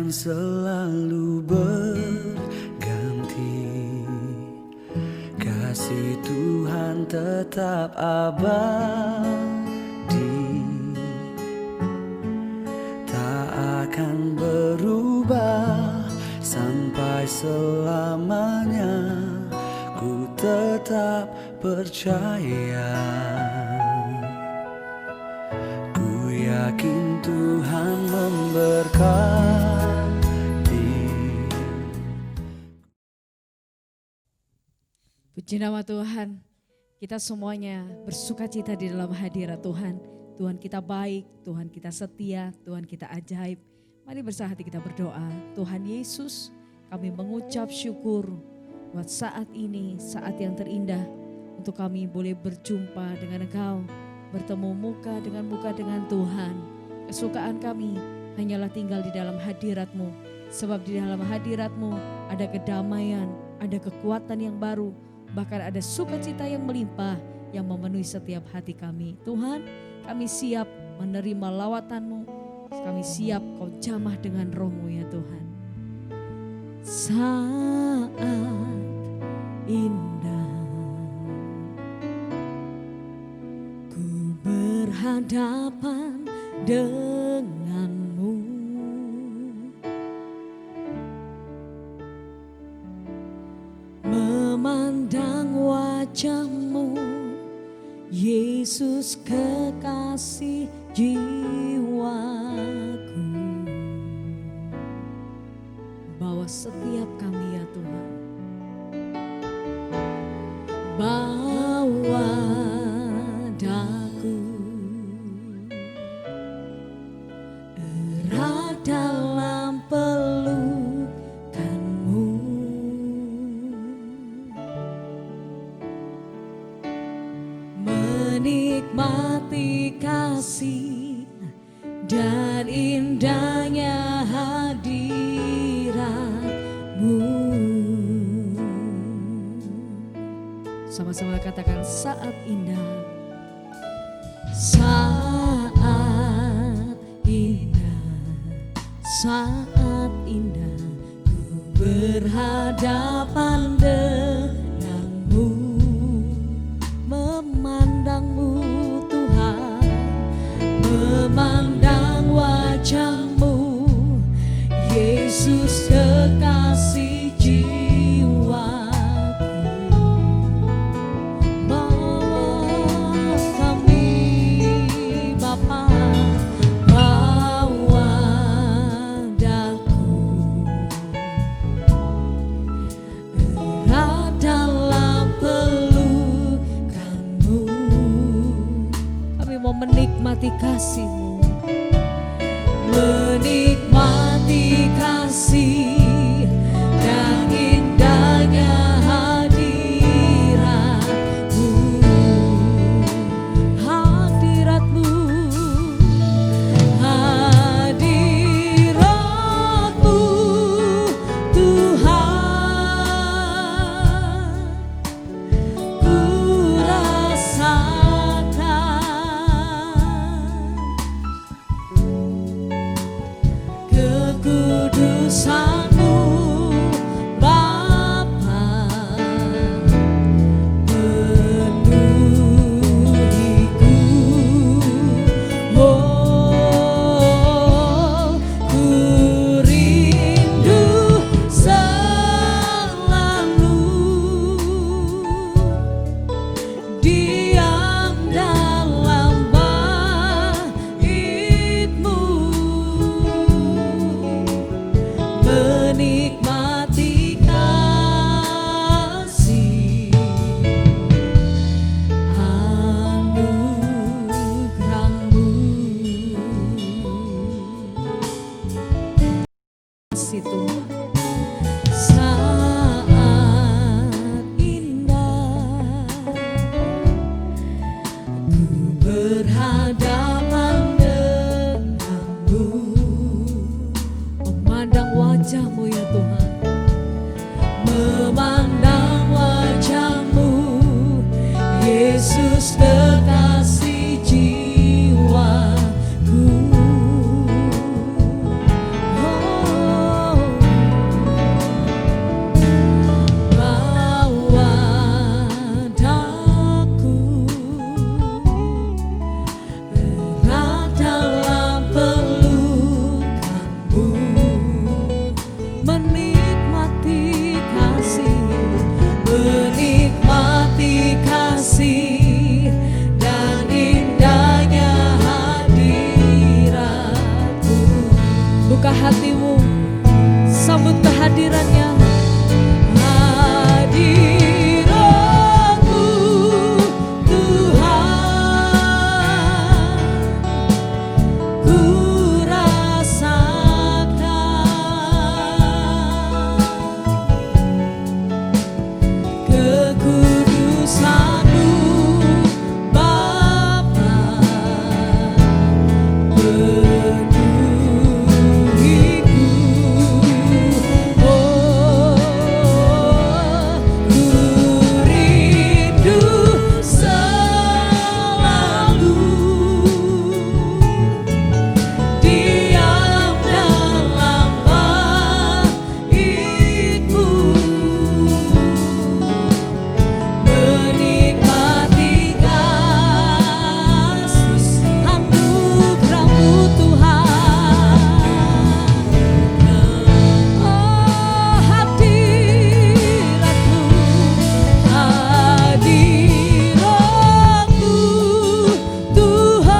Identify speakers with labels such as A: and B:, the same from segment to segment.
A: akan selalu berganti. Kasih Tuhan tetap abadi, tak akan berubah sampai selamanya. Ku tetap percaya, ku yakin Tuhan memberkati.
B: Puji nama Tuhan, kita semuanya bersukacita di dalam hadirat Tuhan. Tuhan kita baik, Tuhan kita setia, Tuhan kita ajaib. Mari bersahati kita berdoa. Tuhan Yesus, kami mengucap syukur buat saat ini, saat yang terindah untuk kami boleh berjumpa dengan Engkau, bertemu muka dengan Tuhan. Kesukaan kami hanyalah tinggal di dalam hadirat-Mu, sebab di dalam hadirat-Mu ada kedamaian, ada kekuatan yang baru, bahkan ada sukacita yang melimpah yang memenuhi setiap hati kami. Tuhan, kami siap menerima lawatan-Mu, kami siap Kau jamah dengan Roh-Mu ya Tuhan. Saat indah ku berhadapan denganmu, memandang wajah-Mu, Yesus kekasih jiwaku. Bawa setiap kami ya Tuhan, bawa daku erat dalam pelukan-Mu, menikmati kasih dan indahnya hadirat-Mu. Sama-sama katakan saat indah, saat indah, saat indah ku berhadapan denganmu, memandang-Mu Tuhan, memandang wajah-Mu, Yesus kekasih jiwaku. Bawa kami Bapa, bawa daku erat dalam pelukan-Mu. Kami mau menikmati kasih-Mu, menikmati kasih dan indahnya hadirat-Mu, hadirat-Mu, hadirat-Mu Tuhan, ku rasakan kekudusan-Mu Bapa, penuhiku. Oh, ku rindu selalu diam dalam bait-Mu, menikmati kasih anugerah-Mu. Kasih Tuhan, saat indah ku berhadapan denganmu, memandang wajah-Mu ya Tuhan, memandang wajah-Mu, Yesus kekasih jiwaku. Oh, buka hatimu, sambut kehadirannya. Hadiratmu Tuhan, ku rasakan kekudusan-Mu Bapa, penuhiku. Oh, ku rindu selalu diam dalam bait-Mu, menikmati kasih anugerah-Mu Tuhan. Oh, hadirat-Mu, hadirat-Mu Tuhan,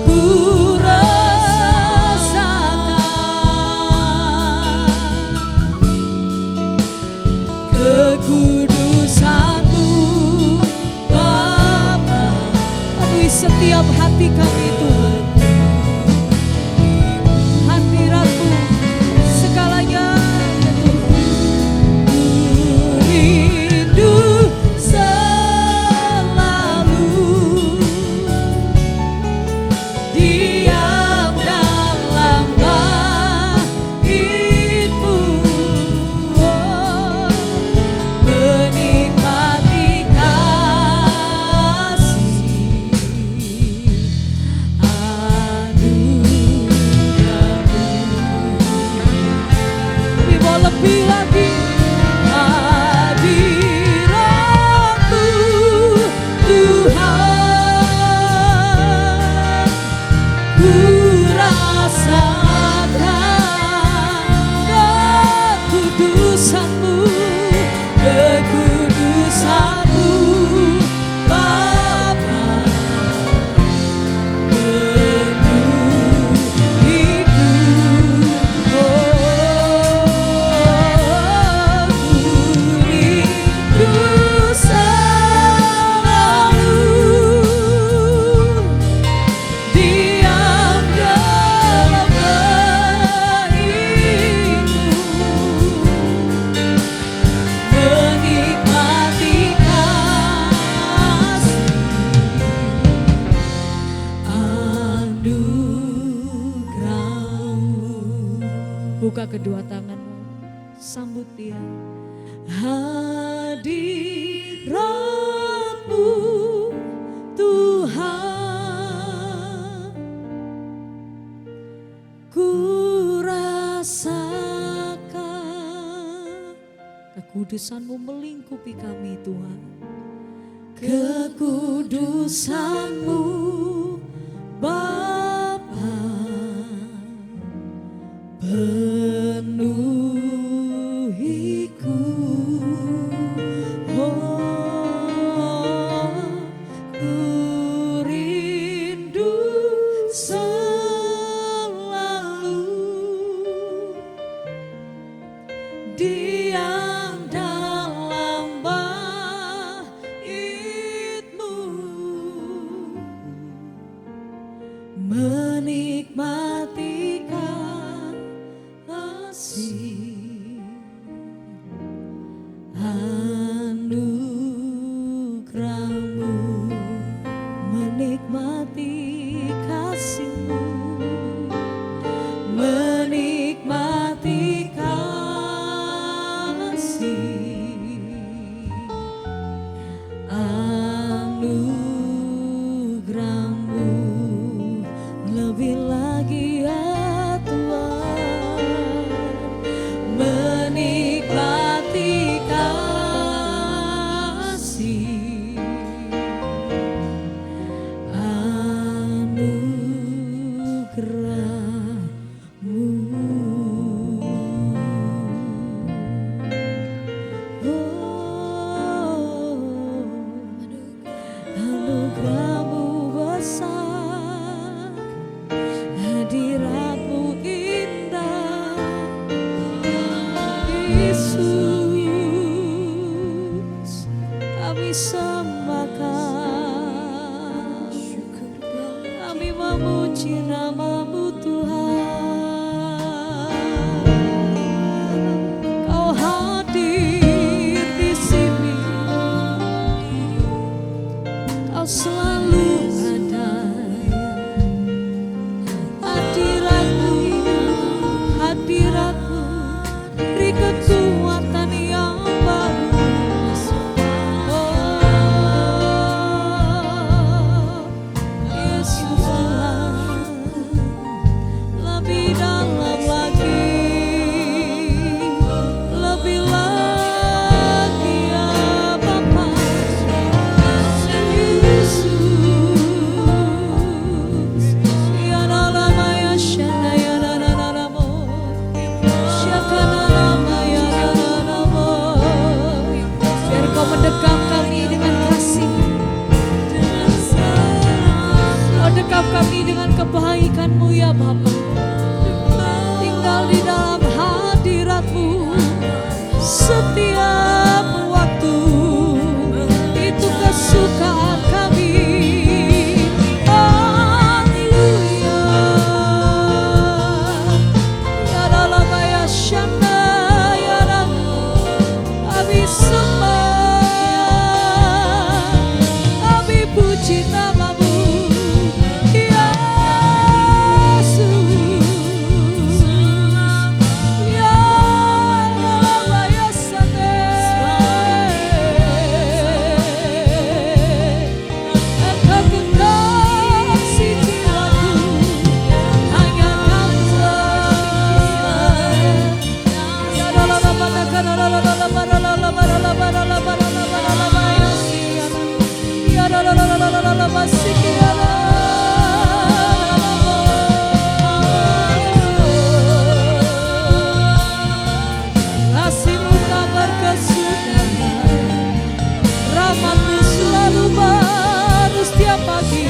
B: ku rasakan kekudusan-Mu Bapa. Penuhi setiap hati kami Tuhan, hadirat-Mu segalanya ya Tuhan. Ku rindu selalu diam dalam bait-Mu, oh, menikmati kasih anugerah-Mu. Kami mau lebih lagi. Hadirat-Mu Tuhan, ku rasakan kekudusan-Mu, kekudusan-Mu Bapa, penuhiku. Oh, ku rindu selalu diam dalam bait-Mu, menikmati kasih anugerah-Mu. Buka kedua tanganmu, sambut Dia. Hadirat-Mu Tuhan, ku rasakan kekudusan-Mu melingkupi kami Tuhan. Kekudusan-Mu Bapa, penuhiku. Oh, ku rindu selalu diam dalam bait-Mu, menikmati kasih anugerah-Mu, menikmati kasih-Mu, menikmati kasih Yesus, kami sembahkan, kami memuji nama-Mu Tuhan. Kau hadir di sini, Kau selalu ada. Hadirat-Mu beri kekuatan yang baru. Oh, Yesus Tuhan, lebih dalam lagi, lebih lagi ya Bapa. Yesus, ya dalam ya shana ya dalam biar Kau mendekap kami dengan kasih, Kau dekap kami dengan kebaikan-Mu ya Bapa. Tinggal di dalam hadirat-Mu setiap waktu, itu kesukaan kami. Haleluya. Ya dalam ya shana ya dalam kami sembah, kami puji nama-Mu Yesus. Ya dalam ya shana, Engkau kekasih jiwaku, hanya Kau ya kasih-Mu tak berkesudahan, rahmat-Mu selalu baru setiap pagi,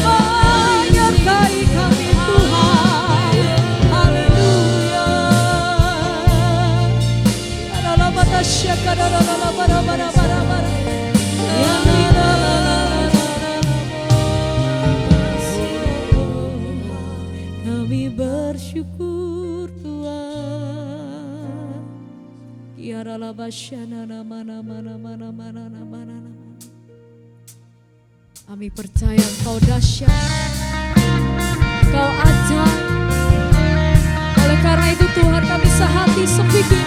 B: menyertai kami Tuhan. Haleluya. Kami bersyukur Tuhan. Kami percaya Engkau dahsyat, Engkau ajaib. Oleh karena itu Tuhan, kami sehati sepikir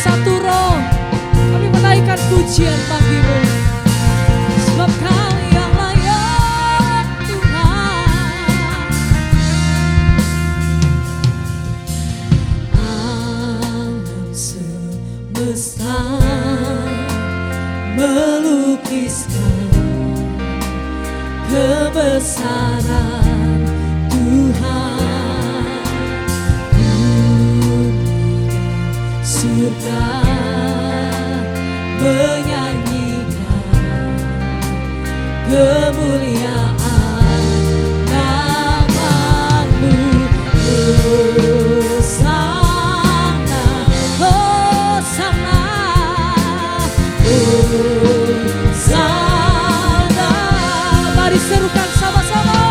B: satu roh, kami menaikkan pujian bagi-Mu, sebab Kau yang layak Tuhan. Alam semesta melukiskan kebesaran Tuhan. Surga menyanyikan kemuliaan nama-Mu. Hosana, Hosana, Hosana. Mari serukan sama-sama.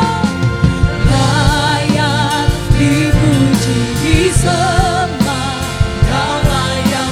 B: Layak dipuji, disembah, Kaulah yang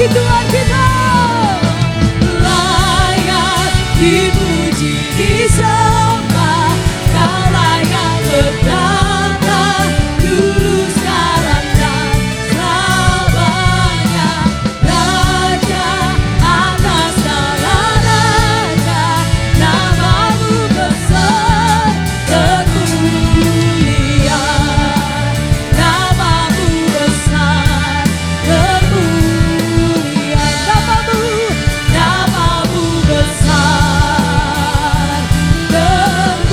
B: bagi Tuhan kita. Layak dipuji, disembah, Kau layak bertata dulu, sekarang dan selamanya. Raja atas segala raja, namamu besar termuliaan, namamu besar termuliaan, namamu besar termuliaan.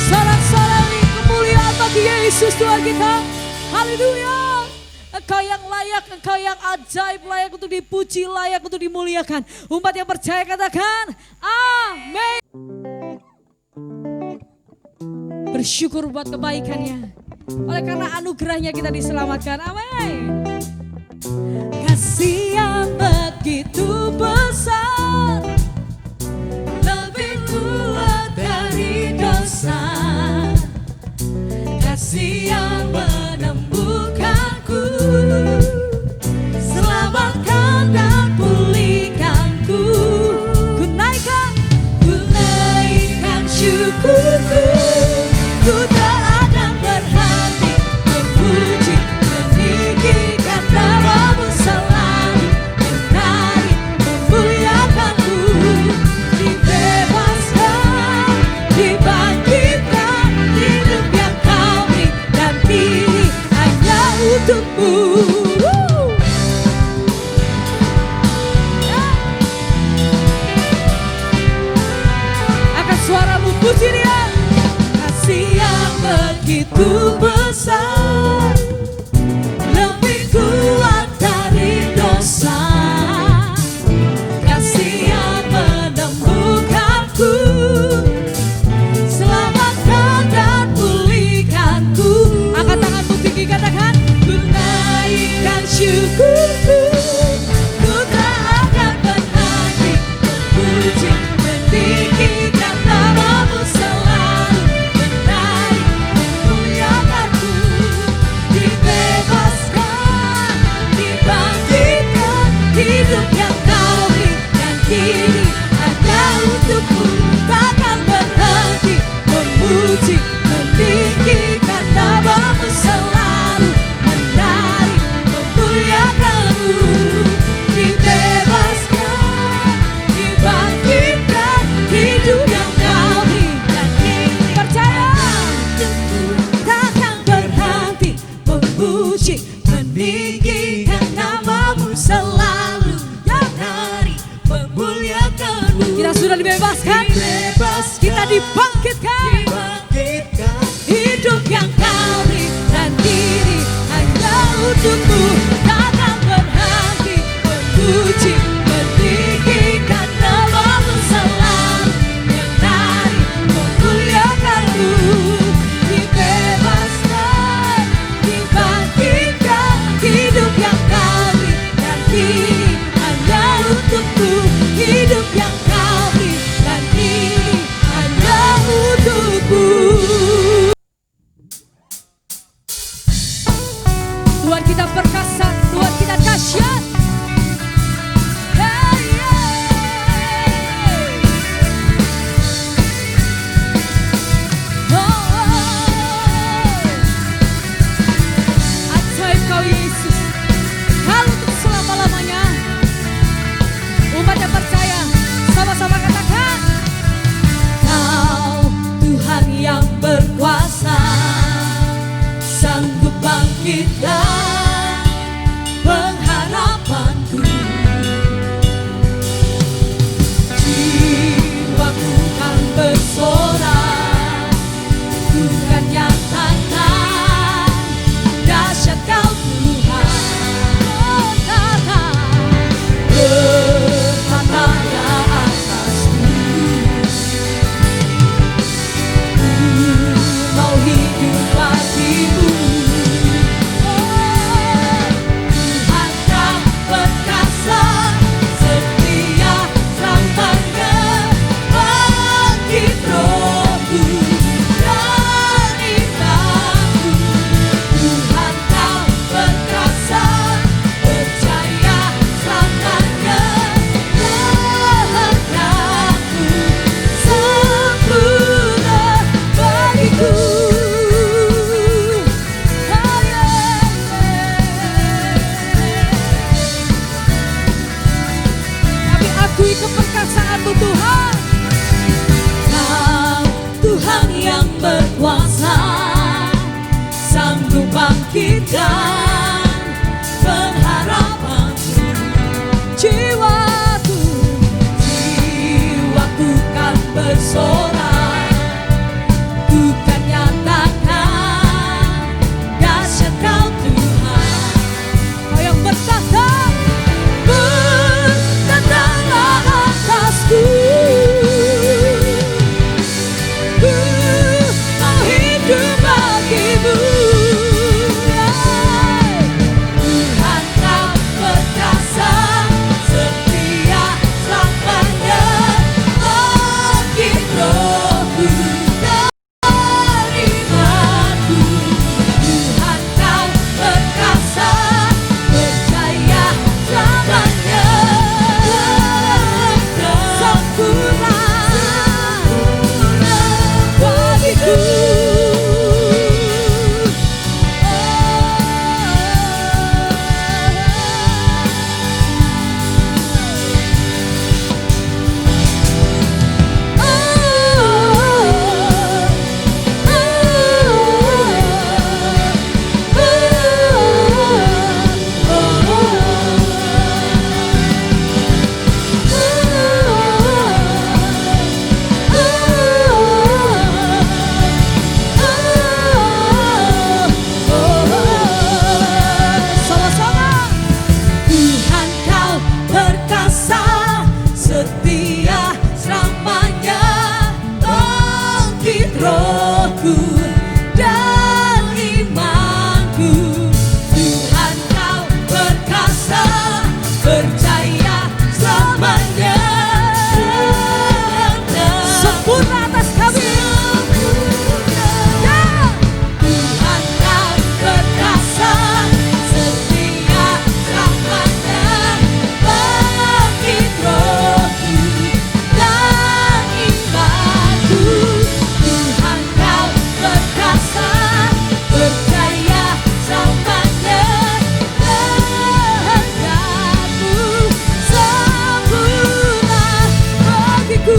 B: Sorak-sorai kemuliaan bagi Yesus Tuhan kita. Haleluya. Engkau yang layak, Engkau yang ajaib, layak untuk dipuji, layak untuk dimuliakan. Umat yang percaya katakan amin. Bersyukur buat kebaikannya. Oleh karena anugerahnya kita diselamatkan. Amin. Kasih yang begitu besar, lebih kuat dari dosa. Kasih yang menemukanku, selamatkan dan pulihkanku. Ku naikkan syukurku, ku tak akan berhenti memuji, meninggikan namamu selalu, menari, memuliakanmu. Dibebaskan, dibangkitkan, hidup yang Kau beri dan pilih hanya untukmu. Angkat suaramu, puji Dia. Kasih yang begitu besar, lebih kuat dari dosa. Kasih yang menemukanku, selamatkan dan pulihkanku. Angkat tanganmu tinggi, katakan ku naikkan syukurku, ku tak akan berhenti memuji, meninggikan namamu selalu, menari, memuliakanmu. Dibebaskan, dibangkitkan, hidup yang Kau beri dan kini ada untukmu. Takkan berhenti memuji, meninggikan namamu selalu, menari, memuliakanmu. Dibebaskan, dibangkitkan, hidup yang Kau beri dan kini percaya takkan berhenti memuji, meninggikan namamu selalu, menari, memuliakanmu. Kita sudah dibebaskan, kita dibangkitkan, hidup yang Kau beri dan kini hanya untukmu. Takkan berhenti memuji, meninggikan namamu selalu, menari, memuliakanmu. Dibebaskan, dibangkitkan, hidup yang Kau beri dan kini hanya untukmu. Hidup yang Kau beri dan kini hanya dan pengharapanku. Jiwaku kan bersorak, ku kan nyatakan dahsyat Kau Tuhan. Kau yang bertahta atasku. Ku mau hidup bagimu. Tuhan Kau perkasa, setia selamanya. Bangkit rohku dan imanku. Tuhan Kau perkasa, percaya selamanya. Sempurna bagiku. Sama-sama. Tuhan Kau perkasa, setia selamanya. Bangkit rohku dan imanku. Tuhan Kau perkasa, percaya selamanya. Sempurna atas kami. Tuhan Kau perkasa, setia selamanya. Bangkit rohku dan imanku. Tuhan Kau perkasa, percaya selamanya. Kehendakmu sempurna bagiku.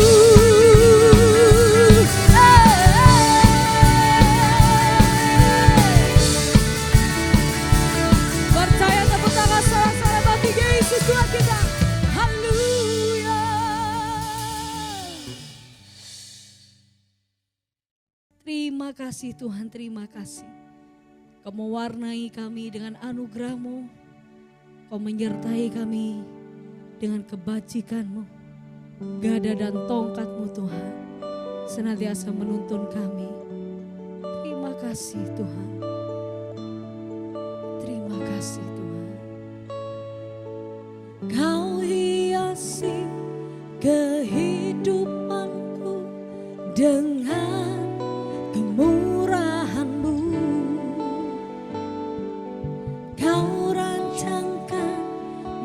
B: Percaya, tepuk tangan sorak-sorai bagi Yesus Tuhan kita. Haleluya. Terima kasih Tuhan, terima kasih. Kau mewarnai kami dengan anugerah-Mu. Kau menyertai kami dengan kebajikan-Mu. Gada dan tongkat-Mu Tuhan senantiasa menuntun kami. Terima kasih Tuhan. Terima kasih Tuhan. Kau hiasi kehidupanku dengan kemurahan-Mu. Kau rancangkan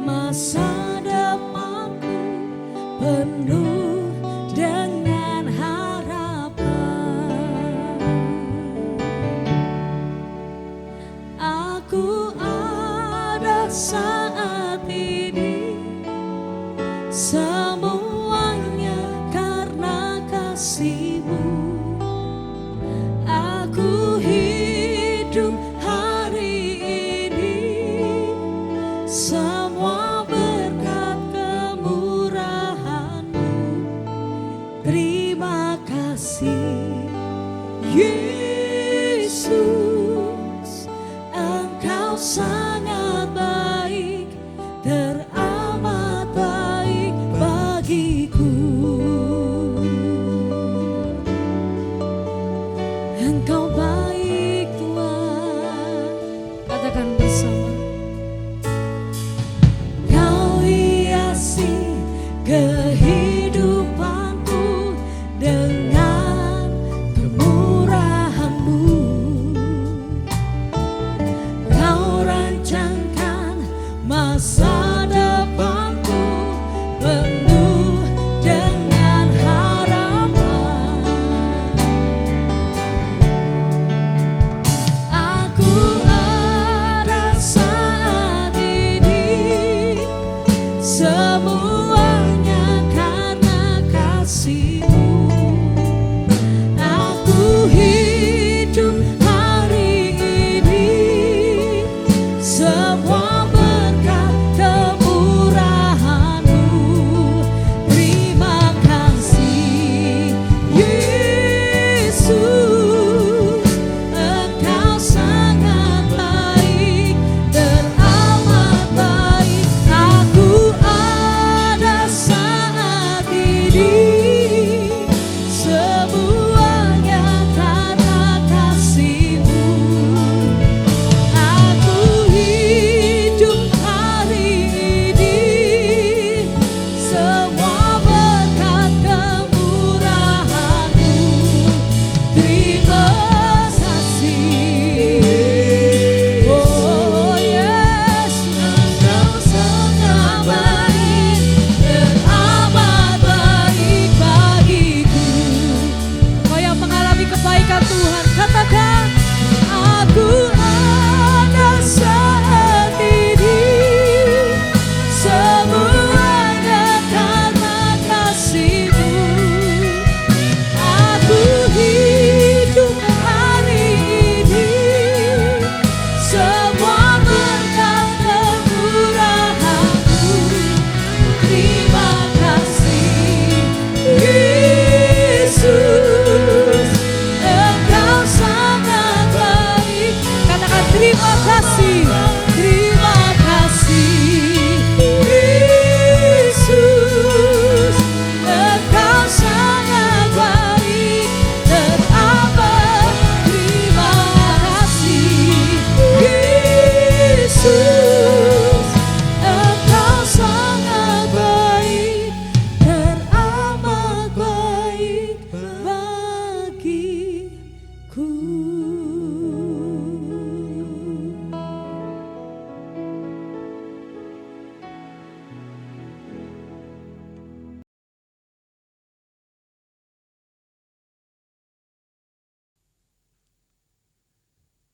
B: masa depanku penuh dengan harapan. Aku ada saat ini, semuanya karena kasih-Mu. Aku hidup hari ini, semua berkat kemurahan-Mu. Terima kasih Yesus, Engkau sangat baik, teramat baik bagiku. Engkau baik Tuhan. Katakan bersama. Kau hiasi kehidupanku dengan kemurahan.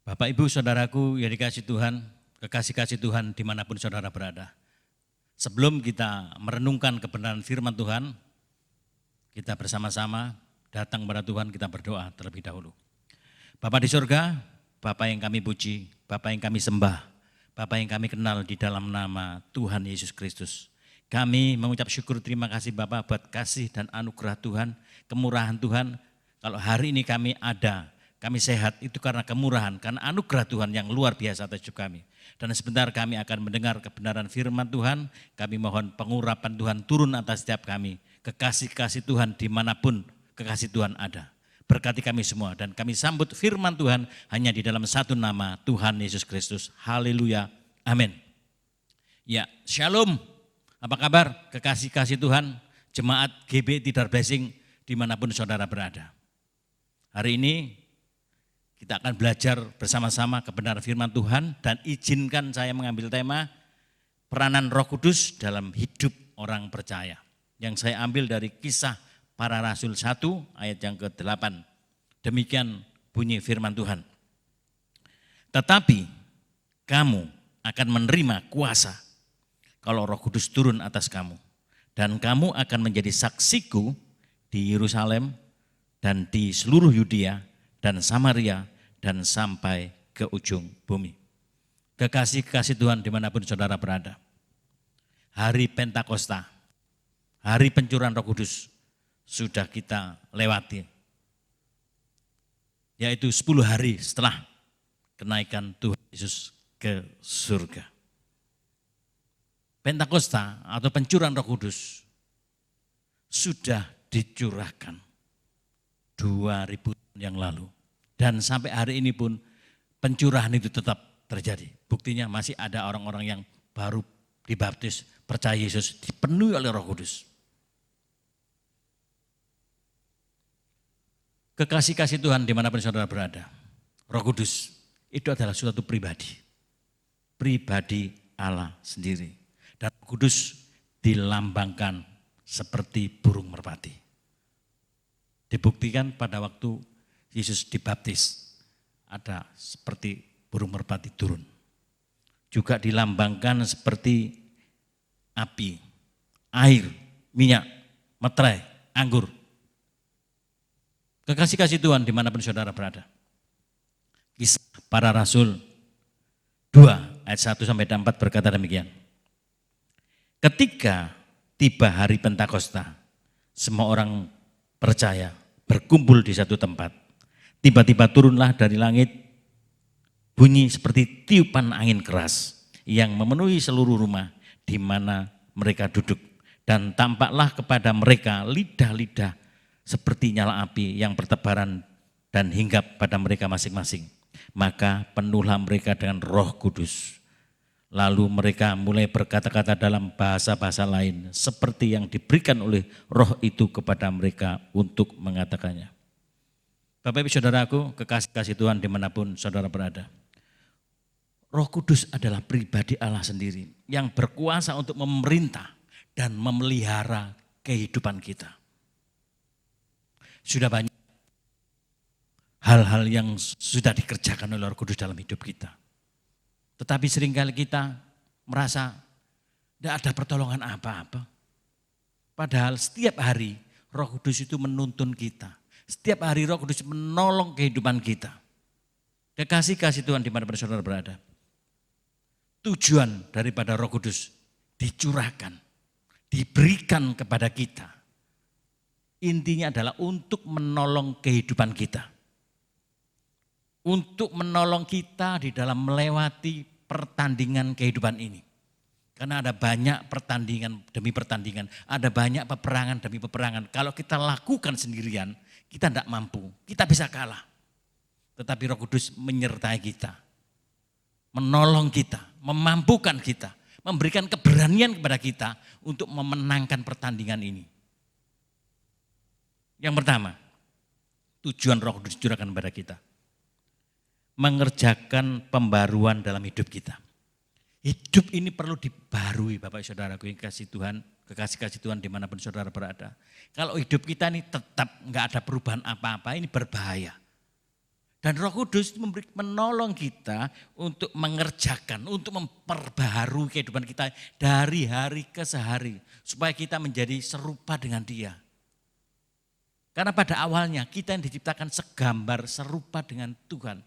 C: Bapak, Ibu, Saudaraku yang dikasih Tuhan, kekasih-kasih Tuhan dimanapun saudara berada. Sebelum kita merenungkan kebenaran firman Tuhan, kita bersama-sama datang kepada Tuhan, kita berdoa terlebih dahulu. Bapa di surga, Bapa yang kami puji, Bapa yang kami sembah, Bapa yang kami kenal di dalam nama Tuhan Yesus Kristus. Kami mengucap syukur terima kasih Bapa buat kasih dan anugerah Tuhan, kemurahan Tuhan. Kalau hari ini kami ada, kami sehat itu karena kemurahan, karena anugerah Tuhan yang luar biasa atas hidup kami. Dan sebentar kami akan mendengar kebenaran firman Tuhan, kami mohon pengurapan Tuhan turun atas setiap kami. Kekasih-kasih Tuhan dimanapun kekasih Tuhan ada. Berkati kami semua dan kami sambut firman Tuhan hanya di dalam satu nama Tuhan Yesus Kristus. Haleluya, amin. Ya, shalom. Apa kabar kekasih-kasih Tuhan, jemaat GB Tidar Blessing dimanapun saudara berada. Hari ini kita akan belajar bersama-sama kebenaran firman Tuhan dan izinkan saya mengambil tema peranan Roh Kudus dalam hidup orang percaya. Yang saya ambil dari Kisah Para Rasul 1 ayat yang ke-8. Demikian bunyi firman Tuhan. Tetapi kamu akan menerima kuasa kalau Roh Kudus turun atas kamu. Dan kamu akan menjadi saksiku di Yerusalem dan di seluruh Yudea dan Samaria dan sampai ke ujung bumi. Kekasih-kasih Tuhan dimanapun saudara berada. Hari Pentakosta, hari pencurahan Roh Kudus sudah kita lewati. Yaitu 10 hari setelah kenaikan Tuhan Yesus ke surga. Pentakosta atau pencurahan Roh Kudus sudah dicurahkan 2000 tahun yang lalu. Dan sampai hari ini pun pencurahan itu tetap terjadi. Buktinya masih ada orang-orang yang baru dibaptis, percaya Yesus, dipenuhi oleh Roh Kudus. Kekasih-kasih Tuhan dimanapun saudara berada. Roh Kudus itu adalah suatu pribadi. Pribadi Allah sendiri. Dan Roh Kudus dilambangkan seperti burung merpati. Dibuktikan pada waktu Yesus dibaptis, ada seperti burung merpati turun. Juga dilambangkan seperti api, air, minyak, meterai, anggur. Kekasih-kasih Tuhan dimanapun saudara berada. Kisah Para Rasul 2 ayat 1-4 berkata demikian. Ketika tiba hari Pentakosta, semua orang percaya berkumpul di satu tempat. Tiba-tiba turunlah dari langit bunyi seperti tiupan angin keras yang memenuhi seluruh rumah di mana mereka duduk. Dan tampaklah kepada mereka lidah-lidah seperti nyala api yang bertebaran dan hinggap pada mereka masing-masing. Maka penuhlah mereka dengan Roh Kudus. Lalu mereka mulai berkata-kata dalam bahasa-bahasa lain seperti yang diberikan oleh Roh itu kepada mereka untuk mengatakannya. Bapak Ibu Saudaraku, kekasih-kasih Tuhan dimanapun saudara berada. Roh Kudus adalah pribadi Allah sendiri yang berkuasa untuk memerintah dan memelihara kehidupan kita. Sudah banyak hal-hal yang sudah dikerjakan oleh Roh Kudus dalam hidup kita. Tetapi seringkali kita merasa tidak ada pertolongan apa-apa. Padahal setiap hari Roh Kudus itu menuntun kita. Setiap hari Roh Kudus menolong kehidupan kita. Kekasih-kasih Tuhan dimanapun saudara berada. Tujuan daripada Roh Kudus dicurahkan, diberikan kepada kita. Intinya adalah untuk menolong kehidupan kita. Untuk menolong kita di dalam melewati pertandingan kehidupan ini. Karena ada banyak pertandingan demi pertandingan, ada banyak peperangan demi peperangan. Kalau kita lakukan sendirian, kita tidak mampu, kita bisa kalah. Tetapi Roh Kudus menyertai kita, menolong kita, memampukan kita, memberikan keberanian kepada kita untuk memenangkan pertandingan ini. Yang pertama, tujuan Roh Kudus dicurahkan kepada kita. Mengerjakan pembaruan dalam hidup kita. Hidup ini perlu dibarui Bapak Saudaraku yang kasih Tuhan, kekasih-kasih Tuhan dimanapun saudara berada. Kalau hidup kita ini tetap enggak ada perubahan apa-apa, ini berbahaya. Dan Roh Kudus itu menolong kita untuk mengerjakan, untuk memperbaharui kehidupan kita dari hari ke sehari. Supaya kita menjadi serupa dengan Dia. Karena pada awalnya kita yang diciptakan segambar serupa dengan Tuhan.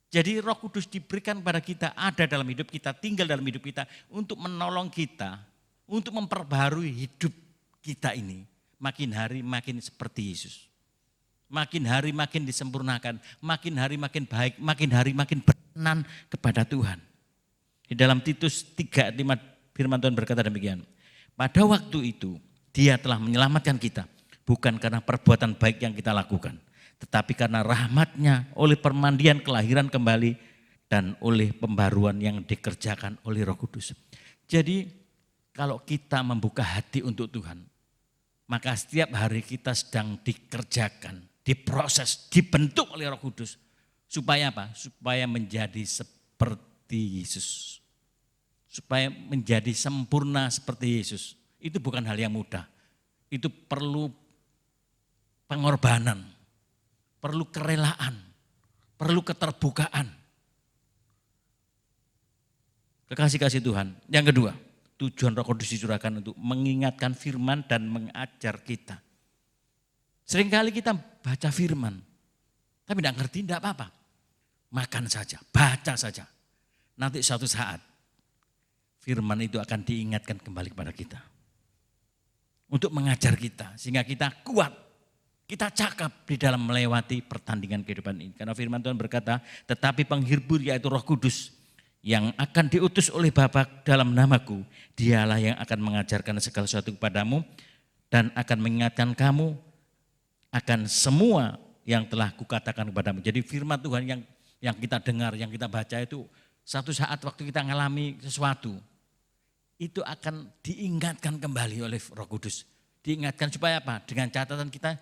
C: Jadi Roh Kudus diberikan pada kita, ada dalam hidup kita, tinggal dalam hidup kita untuk menolong kita, untuk memperbaharui hidup kita ini. Makin hari makin seperti Yesus. Makin hari makin disempurnakan, makin hari makin baik, makin hari makin berkenan kepada Tuhan. Di dalam Titus 3 ayat 5 firman Tuhan berkata demikian. Pada waktu itu Dia telah menyelamatkan kita, bukan karena perbuatan baik yang kita lakukan, tetapi karena rahmat-Nya oleh permandian kelahiran kembali dan oleh pembaruan yang dikerjakan oleh Roh Kudus. Jadi kalau kita membuka hati untuk Tuhan, maka setiap hari kita sedang dikerjakan, diproses, dibentuk oleh Roh Kudus. Supaya apa? Supaya menjadi seperti Yesus. Supaya menjadi sempurna seperti Yesus. Itu bukan hal yang mudah. Itu perlu pengorbanan, perlu kerelaan, perlu keterbukaan. Kekasih-kasih Tuhan. Yang kedua, tujuan Roh Kudus dicurahkan untuk mengingatkan firman dan mengajar kita. Seringkali kita baca firman, tapi tidak ngerti, tidak apa-apa. Makan saja, baca saja. Nanti suatu saat, firman itu akan diingatkan kembali kepada kita. Untuk mengajar kita, sehingga kita kuat. Kita cakap di dalam melewati pertandingan kehidupan ini. Karena firman Tuhan berkata, tetapi penghibur yaitu Roh Kudus yang akan diutus oleh Bapa dalam namaku, Dialah yang akan mengajarkan segala sesuatu kepadamu dan akan mengingatkan kamu akan semua yang telah kukatakan kepadamu. Jadi firman Tuhan yang kita dengar, yang kita baca itu satu saat waktu kita mengalami sesuatu, itu akan diingatkan kembali oleh Roh Kudus. Diingatkan supaya apa? Dengan catatan kita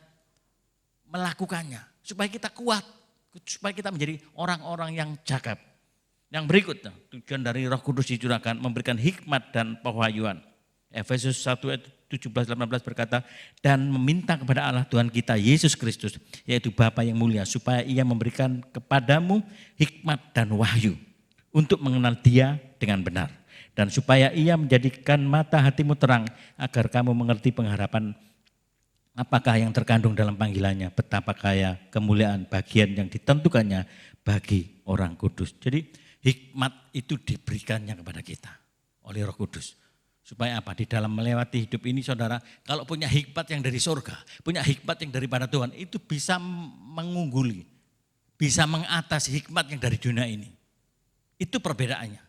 C: melakukannya, supaya kita kuat, supaya kita menjadi orang-orang yang cakap. Yang berikutnya, tujuan dari Roh Kudus dicurahkan memberikan hikmat dan pewahyuan. Efesus 1 ayat 17-18 berkata, dan meminta kepada Allah Tuhan kita Yesus Kristus, yaitu Bapa yang mulia, supaya Ia memberikan kepadamu hikmat dan wahyu untuk mengenal Dia dengan benar. Dan supaya Ia menjadikan mata hatimu terang, agar kamu mengerti pengharapan apakah yang terkandung dalam panggilannya, betapa kaya kemuliaan bagian yang ditentukannya bagi orang kudus. Jadi hikmat itu diberikannya kepada kita oleh Roh Kudus. Supaya apa? Di dalam melewati hidup ini saudara, kalau punya hikmat yang dari surga, punya hikmat yang daripada Tuhan, itu bisa mengungguli, bisa mengatasi hikmat yang dari dunia ini. Itu perbedaannya.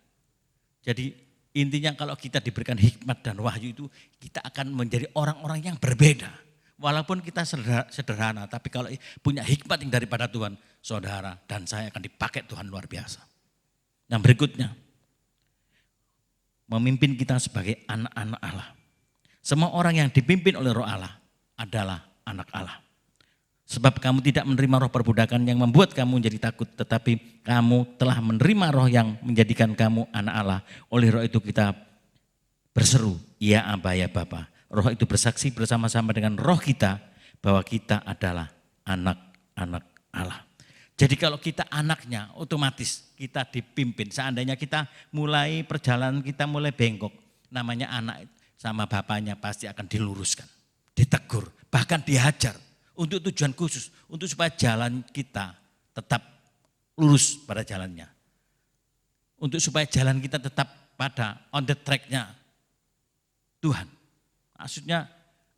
C: Jadi intinya kalau kita diberikan hikmat dan wahyu itu, kita akan menjadi orang-orang yang berbeda. Walaupun kita sederhana, tapi kalau punya hikmat yang daripada Tuhan, saudara dan saya akan dipakai Tuhan luar biasa. Yang berikutnya, memimpin kita sebagai anak-anak Allah. Semua orang yang dipimpin oleh Roh Allah adalah anak Allah. Sebab kamu tidak menerima roh perbudakan yang membuat kamu menjadi takut, tetapi kamu telah menerima roh yang menjadikan kamu anak Allah. Oleh roh itu kita berseru, ya Aba, ya Bapa. Roh itu bersaksi bersama-sama dengan roh kita bahwa kita adalah anak-anak Allah. Jadi kalau kita anaknya, otomatis kita dipimpin. Seandainya kita mulai perjalanan, kita mulai bengkok, namanya anak sama bapaknya pasti akan diluruskan, ditegur, bahkan dihajar untuk tujuan khusus, untuk supaya jalan kita tetap lurus pada jalannya. Untuk supaya jalan kita tetap pada on the track-nya Tuhan. Maksudnya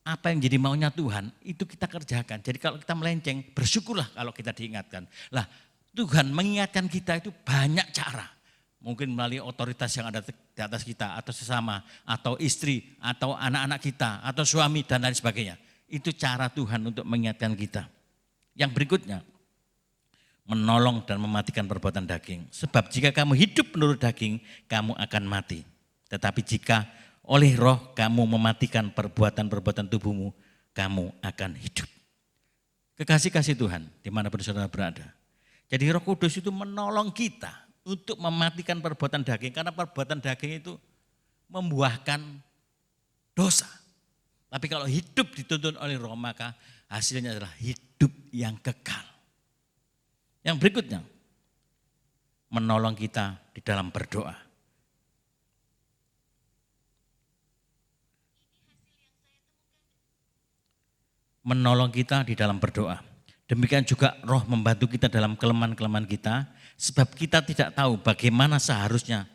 C: apa yang jadi maunya Tuhan itu kita kerjakan. Jadi kalau kita melenceng, bersyukurlah kalau kita diingatkan. Lah Tuhan mengingatkan kita itu banyak cara. Mungkin melalui otoritas yang ada di atas kita, atau sesama, atau istri, atau anak-anak kita, atau suami dan lain sebagainya. Itu cara Tuhan untuk mengingatkan kita. Yang berikutnya, menolong dan mematikan perbuatan daging. Sebab jika kamu hidup menurut daging, kamu akan mati. Tetapi jika oleh roh kamu mematikan perbuatan-perbuatan tubuhmu, kamu akan hidup. Kekasih-kasih Tuhan dimanapun saudara berada. Jadi Roh Kudus itu menolong kita untuk mematikan perbuatan daging. Karena perbuatan daging itu membuahkan dosa. Tapi kalau hidup dituntun oleh roh, maka hasilnya adalah hidup yang kekal. Yang berikutnya, menolong kita di dalam berdoa. Menolong kita di dalam berdoa. Demikian juga Roh membantu kita dalam kelemahan-kelemahan kita, sebab kita tidak tahu bagaimana seharusnya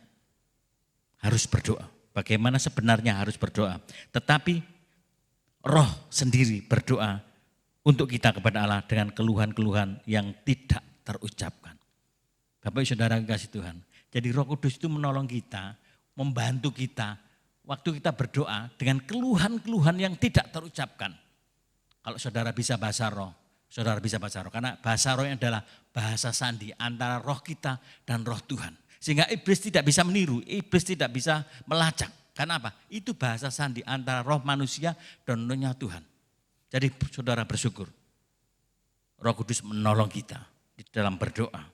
C: harus berdoa, bagaimana sebenarnya harus berdoa. Tetapi Roh sendiri berdoa untuk kita kepada Allah dengan keluhan-keluhan yang tidak terucapkan. Bapak Saudara kasih Tuhan. Jadi Roh Kudus itu menolong kita, membantu kita waktu kita berdoa dengan keluhan-keluhan yang tidak terucapkan. Kalau saudara bisa bahasa roh, saudara bisa bahasa roh. Karena bahasa roh adalah bahasa sandi antara roh kita dan roh Tuhan. Sehingga iblis tidak bisa meniru, iblis tidak bisa melacak. Karena apa? Itu bahasa sandi antara roh manusia dan rohnya Tuhan. Jadi saudara bersyukur. Roh Kudus menolong kita di dalam berdoa,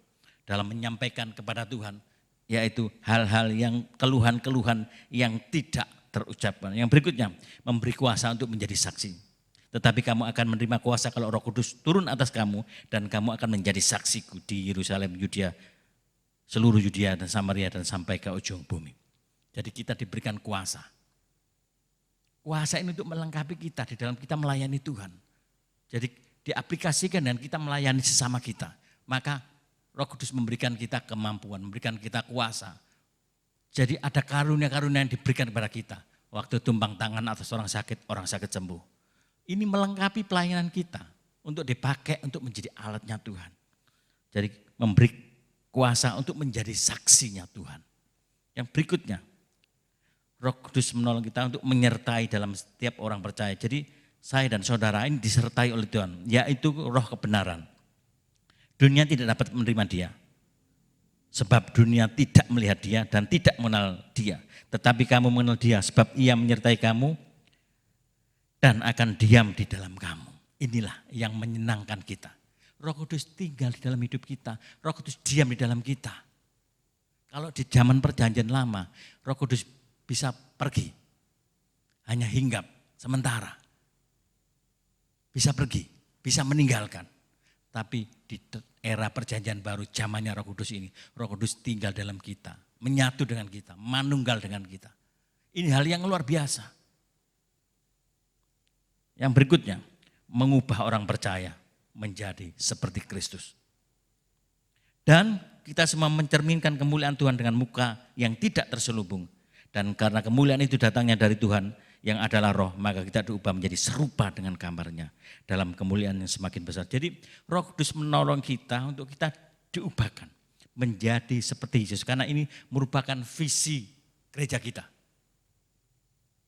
C: dalam menyampaikan kepada Tuhan, yaitu hal-hal yang keluhan-keluhan yang tidak terucapkan. Yang berikutnya, memberi kuasa untuk menjadi saksi. Tetapi kamu akan menerima kuasa kalau Roh Kudus turun atas kamu dan kamu akan menjadi saksiku di Yerusalem, Yudea, seluruh Yudea dan Samaria dan sampai ke ujung bumi. Jadi kita diberikan kuasa. Kuasa ini untuk melengkapi kita di dalam kita melayani Tuhan. Jadi diaplikasikan dan kita melayani sesama kita. Maka Roh Kudus memberikan kita kemampuan, memberikan kita kuasa. Jadi ada karunia-karunia yang diberikan kepada kita. Waktu tumpang tangan atas orang sakit sembuh. Ini melengkapi pelayanan kita untuk dipakai untuk menjadi alatnya Tuhan. Jadi memberi kuasa untuk menjadi saksinya Tuhan. Yang berikutnya, Roh Kudus menolong kita untuk menyertai dalam setiap orang percaya. Jadi saya dan saudara ini disertai oleh Tuhan, yaitu roh kebenaran. Dunia tidak dapat menerima dia. Sebab dunia tidak melihat dia dan tidak mengenal dia. Tetapi kamu mengenal dia sebab ia menyertai kamu dan akan diam di dalam kamu. Inilah yang menyenangkan kita. Roh Kudus tinggal di dalam hidup kita. Roh Kudus diam di dalam kita. Kalau di zaman perjanjian lama, Roh Kudus bisa pergi. Hanya hinggap sementara. Bisa pergi, bisa meninggalkan. Tapi di era perjanjian baru, zamannya Roh Kudus ini, Roh Kudus tinggal dalam kita. Menyatu dengan kita, manunggal dengan kita. Ini hal yang luar biasa. Yang berikutnya, mengubah orang percaya menjadi seperti Kristus. Dan kita semua mencerminkan kemuliaan Tuhan dengan muka yang tidak terselubung. Dan karena kemuliaan itu datangnya dari Tuhan yang adalah roh, maka kita diubah menjadi serupa dengan gambarnya dalam kemuliaan yang semakin besar. Jadi Roh Kudus menolong kita untuk kita diubahkan menjadi seperti Yesus. Karena ini merupakan visi gereja kita.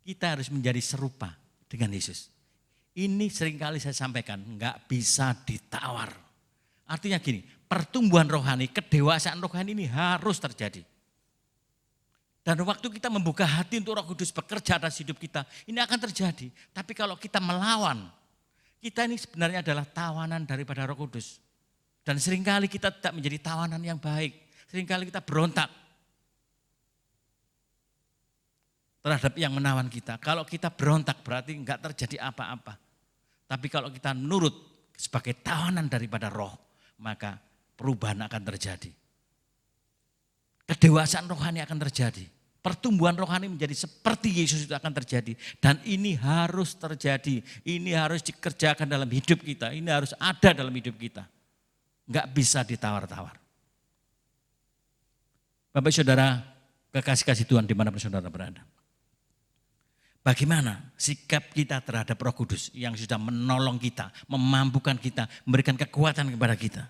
C: Kita harus menjadi serupa dengan Yesus. Ini seringkali saya sampaikan, enggak bisa ditawar. Artinya gini, pertumbuhan rohani, kedewasaan rohani ini harus terjadi. Dan waktu kita membuka hati untuk Roh Kudus bekerja atas hidup kita, ini akan terjadi. Tapi kalau kita melawan, kita ini sebenarnya adalah tawanan daripada Roh Kudus. Dan seringkali kita tidak menjadi tawanan yang baik. Seringkali kita berontak terhadap yang menawan kita. Kalau kita berontak berarti enggak terjadi apa-apa. Tapi kalau kita nurut sebagai tawanan daripada roh, maka perubahan akan terjadi. Kedewasaan rohani akan terjadi. Pertumbuhan rohani menjadi seperti Yesus itu akan terjadi. Dan ini harus terjadi. Ini harus dikerjakan dalam hidup kita. Ini harus ada dalam hidup kita. Enggak bisa ditawar-tawar. Bapak Saudara, kekasih-kasih Tuhan dimanapun saudara berada. Bagaimana sikap kita terhadap Roh Kudus yang sudah menolong kita, memampukan kita, memberikan kekuatan kepada kita.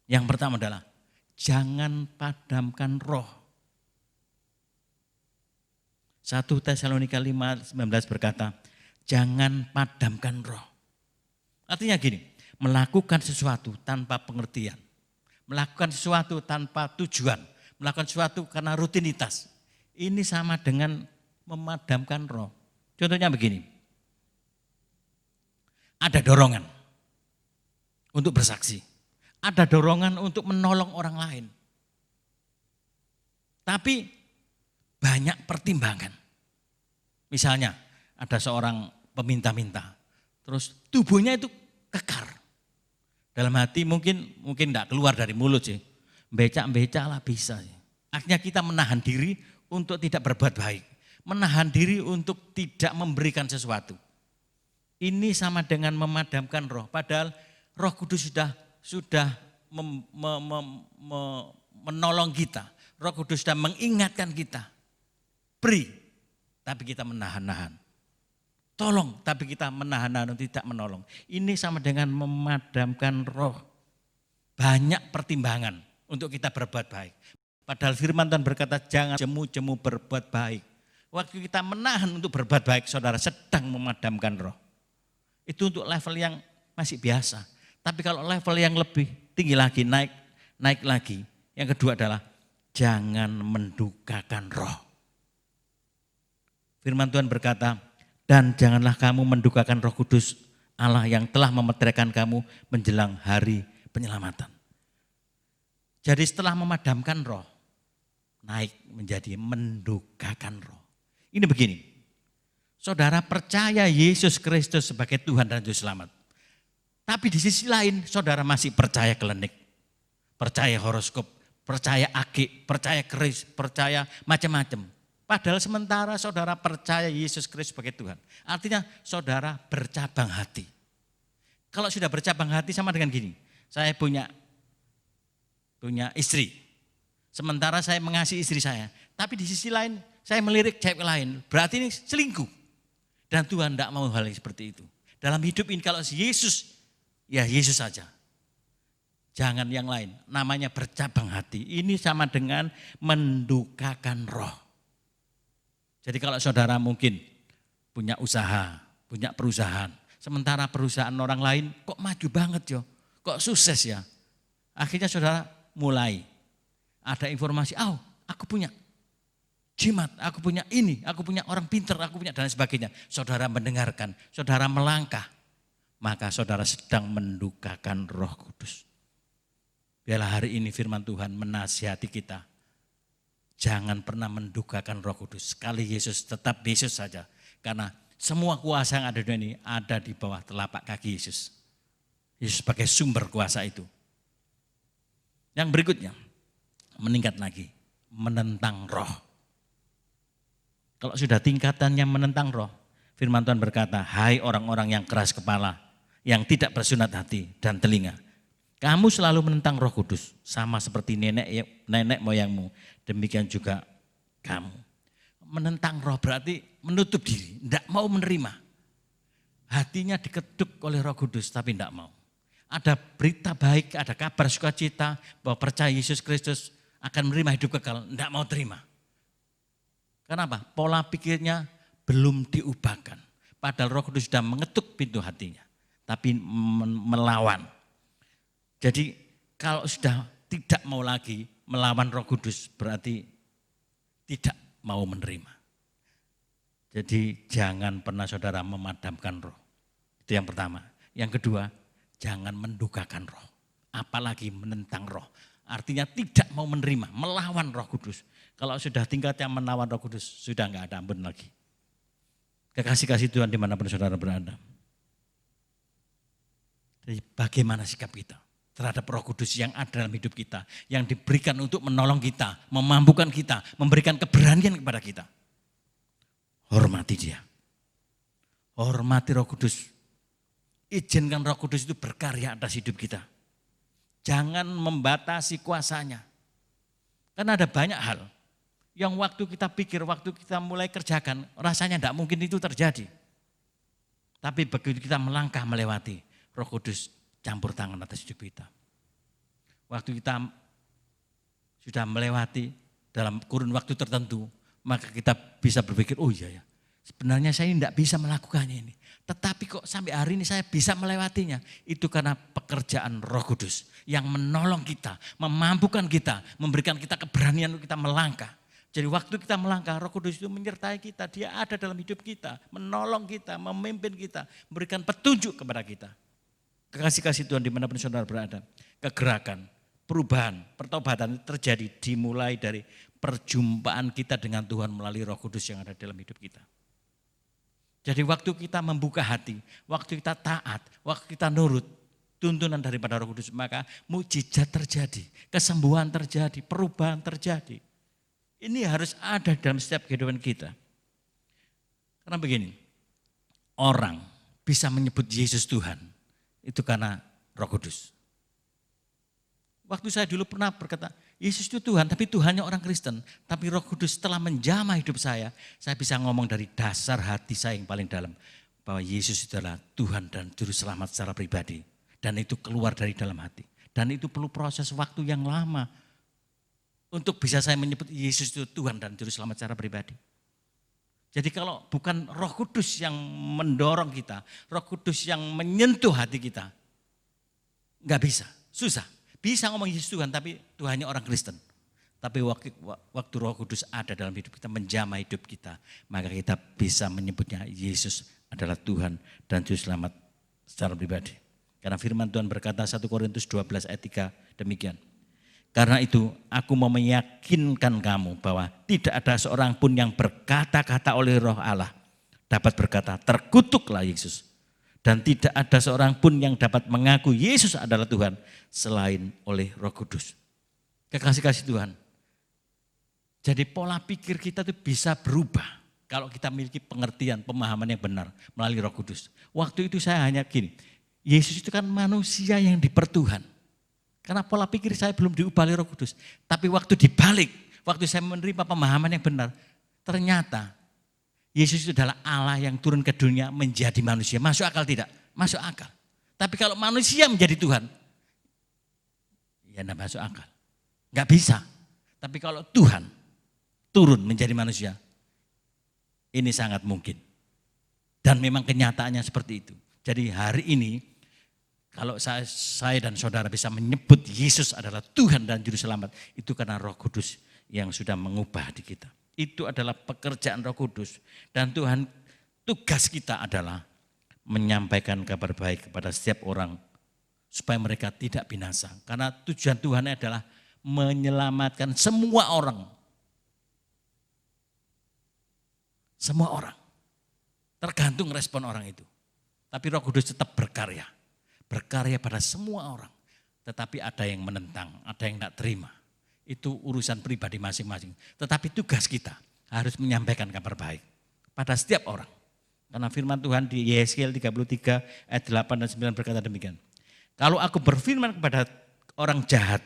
C: Yang pertama adalah jangan padamkan roh. 1 Tesalonika 5:19 berkata, jangan padamkan roh. Artinya gini, melakukan sesuatu tanpa pengertian, melakukan sesuatu tanpa tujuan, melakukan sesuatu karena rutinitas. Ini sama dengan memadamkan roh. Contohnya begini, ada dorongan untuk bersaksi, ada dorongan untuk menolong orang lain. Tapi banyak pertimbangan. Misalnya ada seorang peminta-minta, terus tubuhnya itu kekar. Dalam hati mungkin enggak keluar dari mulut sih. Becak-becak lah bisa sih. Akhirnya kita menahan diri untuk tidak berbuat baik. Menahan diri untuk tidak memberikan sesuatu. Ini sama dengan memadamkan roh. Padahal Roh Kudus sudah menolong kita. Roh Kudus sudah mengingatkan kita. Beri, tapi kita menahan-nahan. Tolong, tapi kita menahan-nahan tidak menolong. Ini sama dengan memadamkan roh. Banyak pertimbangan untuk kita berbuat baik. Padahal firman Tuhan berkata jangan jemu-jemu berbuat baik. Waktu kita menahan untuk berbuat baik, saudara sedang memadamkan roh. Itu untuk level yang masih biasa. Tapi kalau level yang lebih tinggi lagi, naik lagi. Yang kedua adalah jangan mendukakan roh. Firman Tuhan berkata, dan janganlah kamu mendukakan Roh Kudus Allah yang telah memeteraikan kamu menjelang hari penyelamatan. Jadi setelah memadamkan roh, naik menjadi mendukakan roh. Ini begini, saudara percaya Yesus Kristus sebagai Tuhan dan Juru Selamat. Tapi di sisi lain saudara masih percaya klinik, percaya horoskop, percaya akik, percaya keris, percaya macam-macam. Padahal sementara saudara percaya Yesus Kristus sebagai Tuhan. Artinya saudara bercabang hati. Kalau sudah bercabang hati sama dengan gini. Saya punya istri. Sementara saya mengasihi istri saya. Tapi di sisi lain saya melirik cewek lain. Berarti ini selingkuh. Dan Tuhan tidak mau hal yang seperti itu. Dalam hidup ini kalau Yesus, ya Yesus saja. Jangan yang lain. Namanya bercabang hati. Ini sama dengan mendukakan roh. Jadi kalau saudara mungkin punya usaha, punya perusahaan. Sementara perusahaan orang lain kok maju banget yo, kok sukses ya. Akhirnya saudara mulai ada informasi, aku punya jimat, aku punya ini, aku punya orang pinter, aku punya dan sebagainya. Saudara mendengarkan, saudara melangkah, maka saudara sedang mendukakan Roh Kudus. Biarlah hari ini firman Tuhan menasihati kita. Jangan pernah mendukakan Roh Kudus. Sekali Yesus tetap Yesus saja. Karena semua kuasa yang ada di dunia ini ada di bawah telapak kaki Yesus. Yesus sebagai sumber kuasa itu. Yang berikutnya, meningkat lagi, menentang roh. Kalau sudah tingkatannya menentang roh, firman Tuhan berkata, hai orang-orang yang keras kepala, yang tidak bersunat hati dan telinga. Kamu selalu menentang Roh Kudus, sama seperti nenek moyangmu, demikian juga kamu. Menentang roh berarti menutup diri, tidak mau menerima. Hatinya diketuk oleh Roh Kudus tapi tidak mau. Ada berita baik, ada kabar sukacita bahwa percaya Yesus Kristus akan menerima hidup kekal, tidak mau terima. Kenapa? Pola pikirnya belum diubahkan. Padahal Roh Kudus sudah mengetuk pintu hatinya, tapi melawan. Jadi kalau sudah tidak mau lagi melawan Roh Kudus berarti tidak mau menerima. Jadi jangan pernah saudara memadamkan roh. Itu yang pertama. Yang kedua, jangan mendukakan roh. Apalagi menentang roh. Artinya tidak mau menerima, melawan Roh Kudus. Kalau sudah tingkatnya melawan Roh Kudus, sudah enggak ada ampun lagi. Kekasih-kasih Tuhan dimanapun saudara berada. Jadi bagaimana sikap kita terhadap Roh Kudus yang ada dalam hidup kita, yang diberikan untuk menolong kita, memampukan kita, memberikan keberanian kepada kita. Hormati dia. Hormati Roh Kudus. Izinkan Roh Kudus itu berkarya atas hidup kita. Jangan membatasi kuasanya. Karena ada banyak hal yang waktu kita pikir, waktu kita mulai kerjakan, rasanya tidak mungkin itu terjadi. Tapi begitu kita melangkah melewati, Roh Kudus campur tangan atas hidup kita. Waktu kita sudah melewati dalam kurun waktu tertentu, maka kita bisa berpikir, oh iya ya, sebenarnya saya tidak bisa melakukannya ini. Tetapi kok sampai hari ini saya bisa melewatinya. Itu karena pekerjaan Roh Kudus yang menolong kita, memampukan kita, memberikan kita keberanian untuk kita melangkah. Jadi waktu kita melangkah, Roh Kudus itu menyertai kita, dia ada dalam hidup kita, menolong kita, memimpin kita, memberikan petunjuk kepada kita. Kekasih-kasih Tuhan dimanapun saudara berada, kegerakan, perubahan, pertobatan terjadi dimulai dari perjumpaan kita dengan Tuhan melalui Roh Kudus yang ada dalam hidup kita. Jadi waktu kita membuka hati, waktu kita taat, waktu kita nurut, tuntunan daripada Roh Kudus, maka mukjizat terjadi, kesembuhan terjadi, perubahan terjadi. Ini harus ada dalam setiap kehidupan kita. Karena begini, orang bisa menyebut Yesus Tuhan, itu karena Roh Kudus. Waktu saya dulu pernah berkata, Yesus itu Tuhan, tapi Tuhannya orang Kristen. Tapi Roh Kudus telah menjamah hidup saya bisa ngomong dari dasar hati saya yang paling dalam, bahwa Yesus adalah Tuhan dan Juru Selamat secara pribadi. Dan itu keluar dari dalam hati. Dan itu perlu proses waktu yang lama untuk bisa saya menyebut Yesus itu Tuhan dan Juru Selamat secara pribadi. Jadi kalau bukan Roh Kudus yang mendorong kita, Roh Kudus yang menyentuh hati kita, nggak bisa, susah. Bisa ngomong Yesus Tuhan, tapi Tuhannya orang Kristen. Tapi waktu Roh Kudus ada dalam hidup kita, menjamah hidup kita, maka kita bisa menyebutnya Yesus adalah Tuhan dan Juru Selamat secara pribadi. Karena firman Tuhan berkata 1 Korintus 12 ayat 3 demikian. Karena itu aku mau meyakinkan kamu bahwa tidak ada seorang pun yang berkata-kata oleh Roh Allah dapat berkata terkutuklah Yesus. Dan tidak ada seorang pun yang dapat mengaku Yesus adalah Tuhan selain oleh Roh Kudus. Kekasih-kasih Tuhan. Jadi pola pikir kita itu bisa berubah kalau kita memiliki pengertian, pemahaman yang benar melalui Roh Kudus. Waktu itu saya hanya gini, Yesus itu kan manusia yang dipertuhan. Karena pola pikir saya belum diubah oleh Roh Kudus. Tapi waktu dibalik, waktu saya menerima pemahaman yang benar, ternyata Yesus itu adalah Allah yang turun ke dunia menjadi manusia. Masuk akal tidak? Masuk akal. Tapi kalau manusia menjadi Tuhan, ya enggak masuk akal. Enggak bisa. Tapi kalau Tuhan turun menjadi manusia, ini sangat mungkin. Dan memang kenyataannya seperti itu. Jadi hari ini, kalau saya dan saudara bisa menyebut Yesus adalah Tuhan dan Juru Selamat, itu karena Roh Kudus yang sudah mengubah di kita. Itu adalah pekerjaan Roh Kudus. Dan Tuhan, tugas kita adalah menyampaikan kabar baik kepada setiap orang supaya mereka tidak binasa. Karena tujuan Tuhan adalah menyelamatkan semua orang. Semua orang. Tergantung respon orang itu. Tapi Roh Kudus tetap berkarya. Berkarya pada semua orang. Tetapi ada yang menentang, ada yang tidak terima. Itu urusan pribadi masing-masing. Tetapi tugas kita harus menyampaikan kabar baik pada setiap orang. Karena firman Tuhan di Yesaya 33 ayat 8 dan 9 berkata demikian. Kalau aku berfirman kepada orang jahat,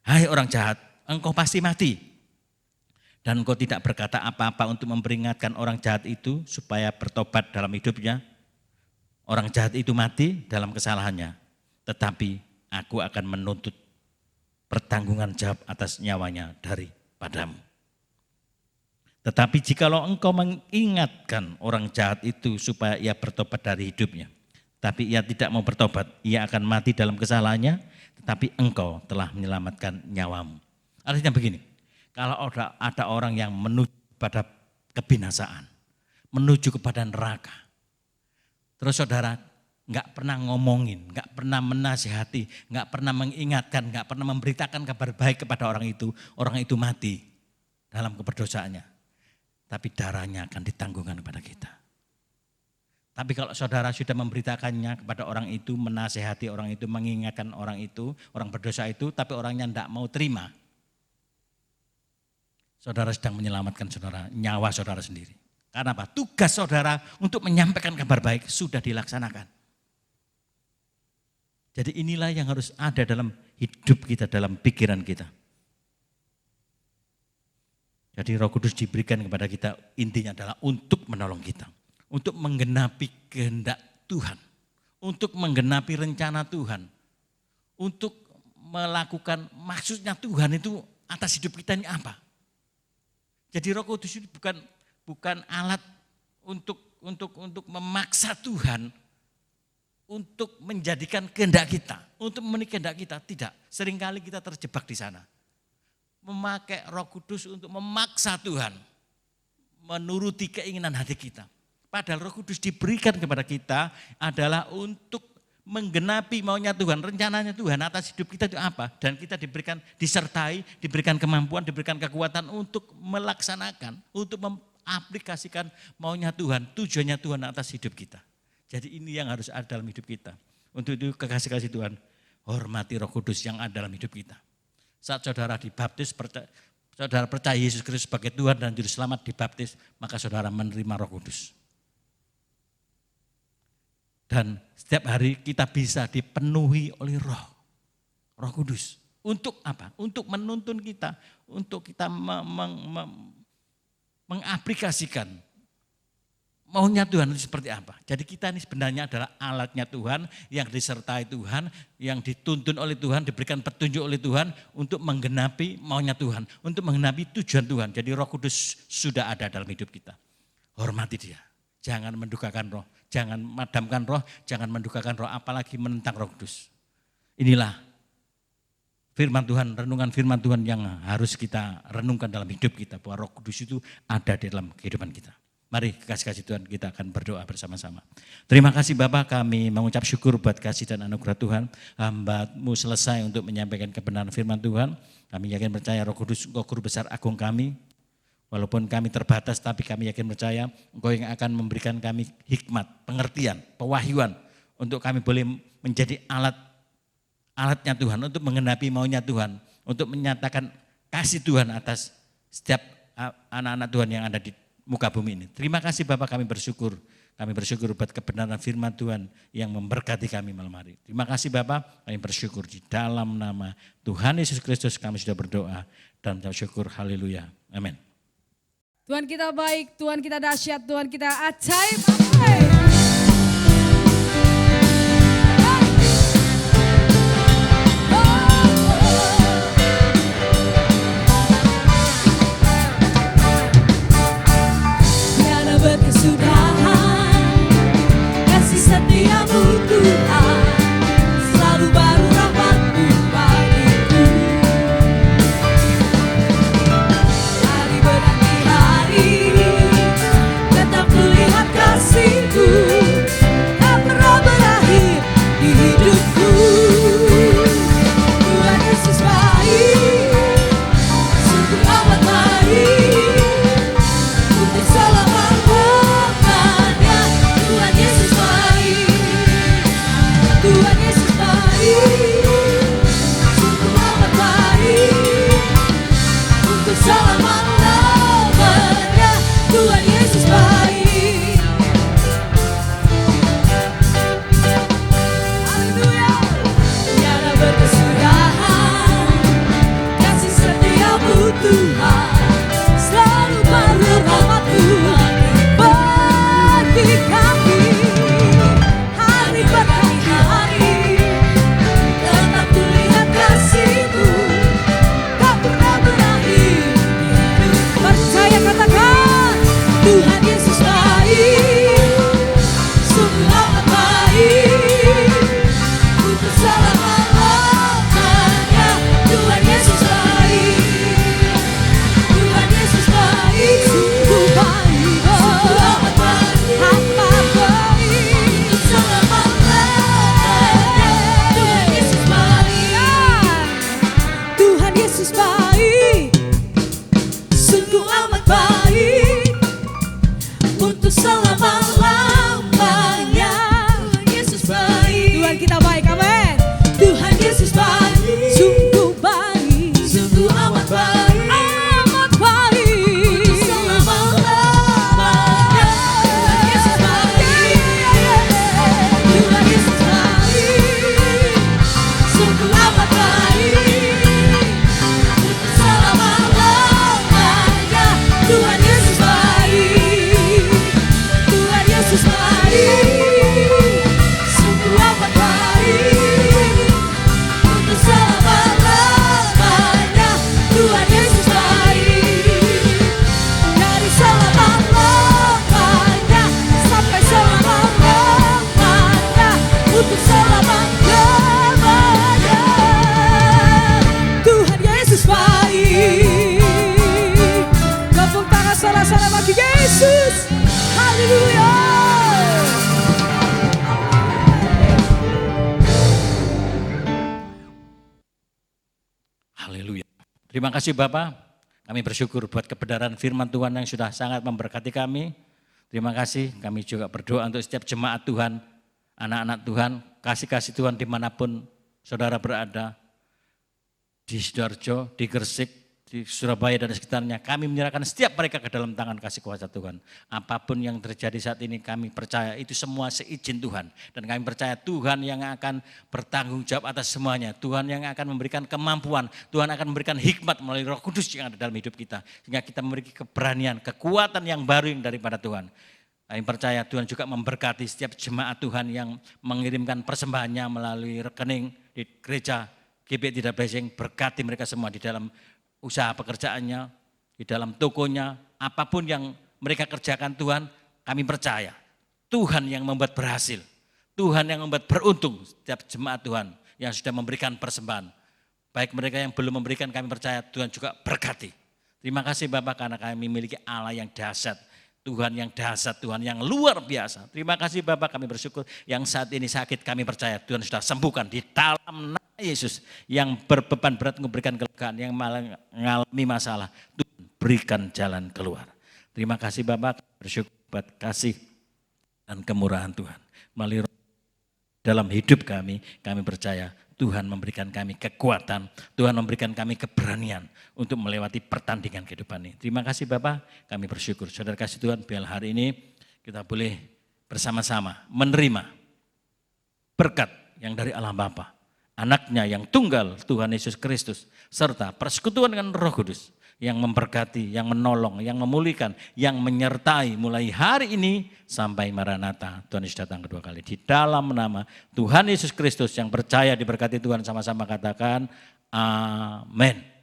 C: hai orang jahat, engkau pasti mati. Dan engkau tidak berkata apa-apa untuk memperingatkan orang jahat itu supaya bertobat dalam hidupnya. Orang jahat itu mati dalam kesalahannya. Tetapi aku akan menuntut pertanggungan jawab atas nyawanya daripadamu. Tetapi jikalau engkau mengingatkan orang jahat itu supaya ia bertobat dari hidupnya, tapi ia tidak mau bertobat, ia akan mati dalam kesalahannya, tetapi engkau telah menyelamatkan nyawamu. Artinya begini, kalau ada orang yang menuju pada kebinasaan, menuju kepada neraka, terus saudara nggak pernah ngomongin, nggak pernah menasihati, nggak pernah mengingatkan, nggak pernah memberitakan kabar baik kepada orang itu mati dalam keberdosaannya. Tapi darahnya akan ditanggungkan kepada kita. Tapi kalau saudara sudah memberitakannya kepada orang itu, menasihati orang itu, mengingatkan orang itu, orang berdosa itu, tapi orangnya tidak mau terima, saudara sedang menyelamatkan saudara, nyawa saudara sendiri. Karena apa? Tugas saudara untuk menyampaikan kabar baik sudah dilaksanakan. Jadi inilah yang harus ada dalam hidup kita, dalam pikiran kita. Jadi Roh Kudus diberikan kepada kita intinya adalah untuk menolong kita. Untuk menggenapi kehendak Tuhan. Untuk menggenapi rencana Tuhan. Untuk melakukan maksudnya Tuhan itu atas hidup kita ini apa. Jadi Roh Kudus itu bukan alat untuk memaksa Tuhan. Untuk menjadikan kehendak kita, untuk memenuhi kehendak kita, tidak. Seringkali kita terjebak di sana. Memakai Roh Kudus untuk memaksa Tuhan, menuruti keinginan hati kita. Padahal Roh Kudus diberikan kepada kita adalah untuk menggenapi maunya Tuhan, rencananya Tuhan atas hidup kita itu apa. Dan kita disertai, diberikan kemampuan, diberikan kekuatan untuk melaksanakan, untuk mengaplikasikan maunya Tuhan, tujuannya Tuhan atas hidup kita. Jadi ini yang harus ada dalam hidup kita. Untuk itu kekasih-kasih Tuhan, hormati Roh Kudus yang ada dalam hidup kita. Saat saudara dibaptis, saudara percaya Yesus Kristus sebagai Tuhan dan Juru Selamat dibaptis, maka saudara menerima Roh Kudus. Dan setiap hari kita bisa dipenuhi oleh Roh Kudus. Untuk apa? Untuk menuntun kita, untuk kita mengaplikasikan maunya Tuhan itu seperti apa. Jadi kita ini sebenarnya adalah alatnya Tuhan, yang disertai Tuhan, yang dituntun oleh Tuhan, diberikan petunjuk oleh Tuhan untuk menggenapi maunya Tuhan, untuk menggenapi tujuan Tuhan. Jadi Roh Kudus sudah ada dalam hidup kita. Hormati dia. Jangan mendukakan Roh, jangan madamkan Roh, jangan mendukakan Roh, apalagi menentang Roh Kudus. Inilah firman Tuhan, renungan firman Tuhan yang harus kita renungkan dalam hidup kita, bahwa Roh Kudus itu ada di dalam kehidupan kita. Mari kasih-kasih Tuhan, kita akan berdoa bersama-sama. Terima kasih Bapak, kami mengucap syukur buat kasih dan anugerah Tuhan. Hamba-Mu selesai untuk menyampaikan kebenaran firman Tuhan. Kami yakin percaya Roh Kudus, Engkau Guru Besar Agung kami. Walaupun kami terbatas, tapi kami yakin percaya Engkau yang akan memberikan kami hikmat, pengertian, pewahyuan. Untuk kami boleh menjadi alatnya Tuhan, untuk menggenapi maunya Tuhan. Untuk menyatakan kasih Tuhan atas setiap anak-anak Tuhan yang ada di muka bumi ini. Terima kasih Bapak, kami bersyukur. Kami bersyukur buat kebenaran firman Tuhan yang memberkati kami malam hari. Terima kasih Bapak, kami bersyukur di dalam nama Tuhan Yesus Kristus kami sudah berdoa dan bersyukur. Haleluya. Amin.
B: Tuhan kita baik, Tuhan kita dahsyat, Tuhan kita ajaib.
D: Tiada berkesudahan, kasih setiamu Tuhan, selalu baru rahmat-Mu bagiku. Hari berganti hari, tetap kulihat kasih-Mu, tak pernah berakhir di hidupku. Tuhan Yesus baik, sungguh amat baik, untuk selama-lamanya. Tuhan Yesus baik, Tuhan Yesus baik, sungguh amat baik, untuk selama-lamanya. Tuhan Yesus baik. Haleluya. Tiada berkesudahan, kasih setiamu Tuhan, selalu baru rahmat-Mu bagi kami. Hari berganti hari, tetap kulihat kasih-Mu, tak pernah berakhir di hidup. Percaya, katakan, Tuhan Yesus baik, sungguh amat baik, untuk selama-lamanya. Tuhan Yesus baik, Tuhan Yesus baik, sungguh baik, sungguh amat baik, amat baik, untuk selama-lamanya. Tuhan Yesus baik, Tuhan Yesus baik, sungguh amat baik, untuk selama-lamanya. Tuhan Yesus baik,
B: Tuhan kita baik, amin.
D: Tuhan Yesus baik, sungguh baik, sungguh amat baik, amat baik, untuk selama-lamanya. Tuhan Yesus baik, Tuhan Yesus baik, sungguh amat baik, untuk selama-lamanya. Tuhan Yesus baik, Tuhan Yesus baik, sungguh amat baik, untuk selama-lamanya. Tuhan Yesus baik, dari selama-lamanya sampai selama-lamanya, untuk selama-lamanya. Tuhan Yesus baik. Tepuk tangan saudara-saudara bagi Yesus. Haleluya.
C: Haleluya. Terima kasih Bapak, kami bersyukur buat kebenaran firman Tuhan yang sudah sangat memberkati kami. Terima kasih, kami juga berdoa untuk setiap jemaat Tuhan anak-anak Tuhan, kasih-kasih Tuhan dimanapun saudara berada, di Sidoarjo, di Gresik, di Surabaya dan sekitarnya, kami menyerahkan setiap mereka ke dalam tangan kasih kuasa Tuhan. Apapun yang terjadi saat ini kami percaya itu semua seizin Tuhan. Dan kami percaya Tuhan yang akan bertanggung jawab atas semuanya. Tuhan yang akan memberikan kemampuan, Tuhan akan memberikan hikmat melalui Roh Kudus yang ada dalam hidup kita. Sehingga kita memiliki keberanian, kekuatan yang baru yang daripada Tuhan. Kami percaya Tuhan juga memberkati setiap jemaat Tuhan yang mengirimkan persembahannya melalui rekening di gereja GBI Tidak Blessing. Berkati mereka semua di dalam usaha pekerjaannya, di dalam tokonya, apapun yang mereka kerjakan Tuhan, kami percaya Tuhan yang membuat berhasil, Tuhan yang membuat beruntung setiap jemaat Tuhan yang sudah memberikan persembahan. Baik mereka yang belum memberikan, kami percaya Tuhan juga berkati. Terima kasih Bapak karena kami memiliki Allah yang dahsyat, Tuhan yang dahsyat, Tuhan yang luar biasa. Terima kasih Bapak, kami bersyukur yang saat ini sakit kami percaya Tuhan sudah sembuhkan di dalam nama Yesus. Yang berbeban berat memberikan kelegaan, yang mengalami masalah, Tuhan berikan jalan keluar. Terima kasih Bapak, bersyukur buat kasih dan kemurahan Tuhan. Melalui dalam hidup kami percaya Tuhan memberikan kami kekuatan, Tuhan memberikan kami keberanian untuk melewati pertandingan kehidupan ini. Terima kasih Bapak, kami bersyukur. Saudara kasih Tuhan, biar hari ini kita boleh bersama-sama menerima berkat yang dari Allah Bapa, anaknya yang tunggal Tuhan Yesus Kristus, serta persekutuan dengan Roh Kudus yang memberkati, yang menolong, yang memulihkan, yang menyertai mulai hari ini sampai Maranatha. Tuhan Yesus datang kedua kali. Di dalam nama Tuhan Yesus Kristus yang percaya diberkati Tuhan, sama-sama katakan amin.